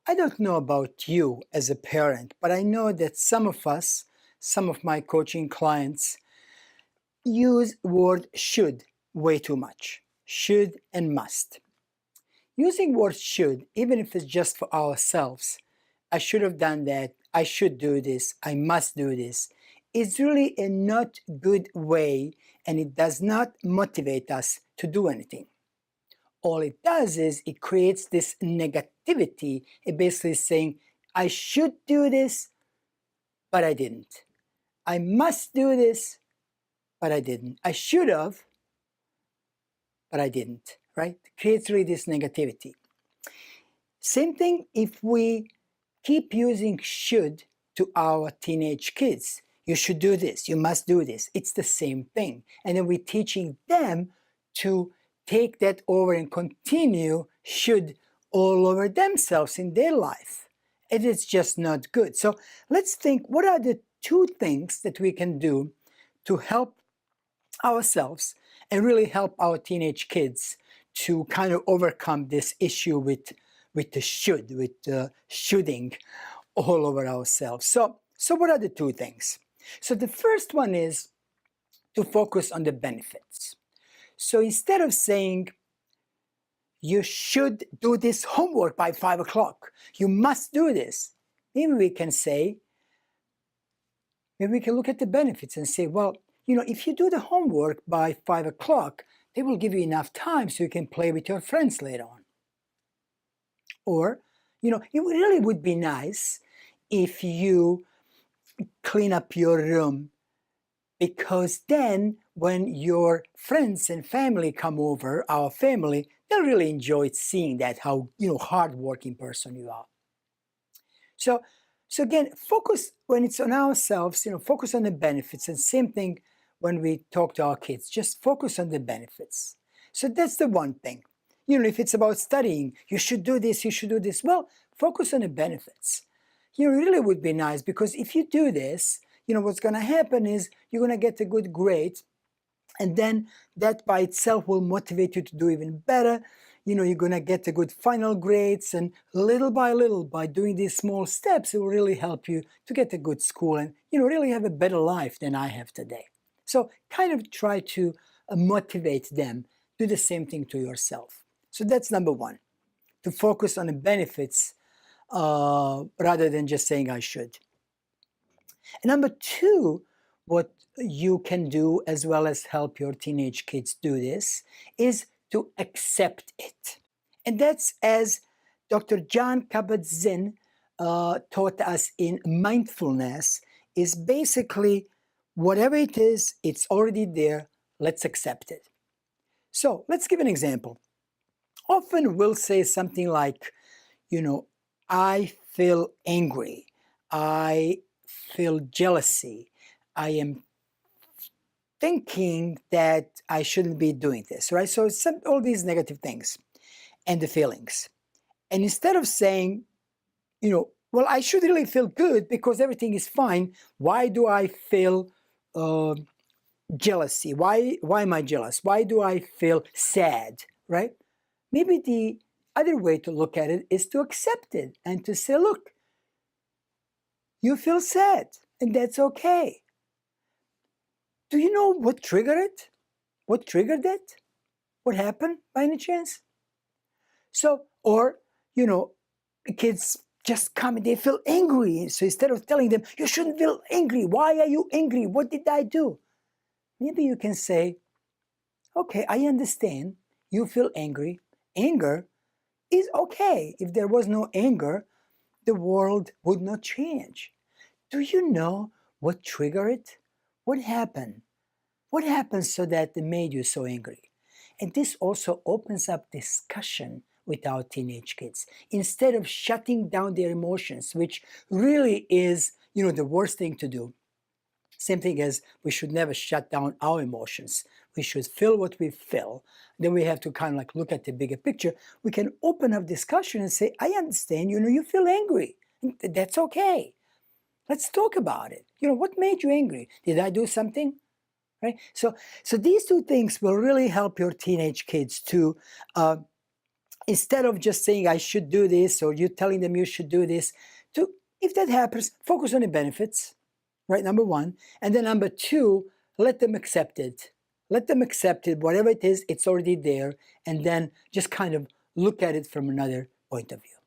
I don't know about you as a parent, but I know that some of us, some of my coaching clients, use word should way too much. Should and must. Using word should, even if it's just for ourselves, I should have done that, I should do this, I must do this, is really a not good way, and it does not motivate us to do anything. All it does is it creates this negativity. It basically is saying, I should do this, but I didn't. I must do this, but I didn't. I should have, but I didn't, right? It creates really this negativity. Same thing if we keep using should to our teenage kids. You should do this, you must do this. It's the same thing. And then we're teaching them to take that over and continue should all over themselves in their life. It is just not good. So let's think, what are the two things that we can do to help ourselves and really help our teenage kids to kind of overcome this issue with the should, with shoulding all over ourselves. So what are the two things? So the first one is to focus on the benefits. So instead of saying, you should do this homework by 5 o'clock, you must do this, maybe we can say, maybe we can look at the benefits and say, well, if you do the homework by 5 o'clock, they will give you enough time so you can play with your friends later on. Or, it really would be nice if you clean up your room, because then when your friends and family come over, our family, they'll really enjoy seeing that, how, hardworking person you are. So again, focus when it's on ourselves, focus on the benefits. And same thing when we talk to our kids, just focus on the benefits. So that's the one thing. If it's about studying, you should do this, you should do this. Well, focus on the benefits. It really would be nice, because if you do this, what's going to happen is you're going to get a good grade, and then that by itself will motivate you to do even better. You're going to get a good final grades, and little by little, by doing these small steps, it will really help you to get a good school and, really have a better life than I have today. So kind of try to motivate them. Do the same thing to yourself. So that's number one, to focus on the benefits rather than just saying I should. And number two, what you can do as well as help your teenage kids do this is to accept it. And that's as Dr. John Kabat-Zinn taught us in mindfulness, is basically whatever it is, it's already there, let's accept it. So let's give an example. Often we'll say something like, I feel angry, I feel jealousy, I am thinking that I shouldn't be doing this, right? So all these negative things and the feelings. And instead of saying, well, I should really feel good because everything is fine, why do I feel jealousy? Why am I jealous? Why do I feel sad, right? Maybe the other way to look at it is to accept it and to say, look, you feel sad, and that's okay. Do you know what triggered it? What triggered that? What happened by any chance? So, or, kids just come and they feel angry. So instead of telling them, you shouldn't feel angry. Why are you angry? What did I do? Maybe you can say, okay, I understand. You feel angry. Anger is okay. If there was no anger, the world would not change. Do you know what triggered it? What happened? What happened so that it made you so angry? And this also opens up discussion with our teenage kids. Instead of shutting down their emotions, which really is, the worst thing to do. Same thing as we should never shut down our emotions. We should feel what we feel. Then we have to kind of like look at the bigger picture. We can open up discussion and say, I understand, you feel angry. That's okay. Let's talk about it. What made you angry? Did I do something? Right? So these two things will really help your teenage kids to instead of just saying I should do this or you telling them you should do this, to, if that happens, focus on the benefits, right? Number one. And then number two, let them accept it. Let them accept it, whatever it is, it's already there. And then just kind of look at it from another point of view.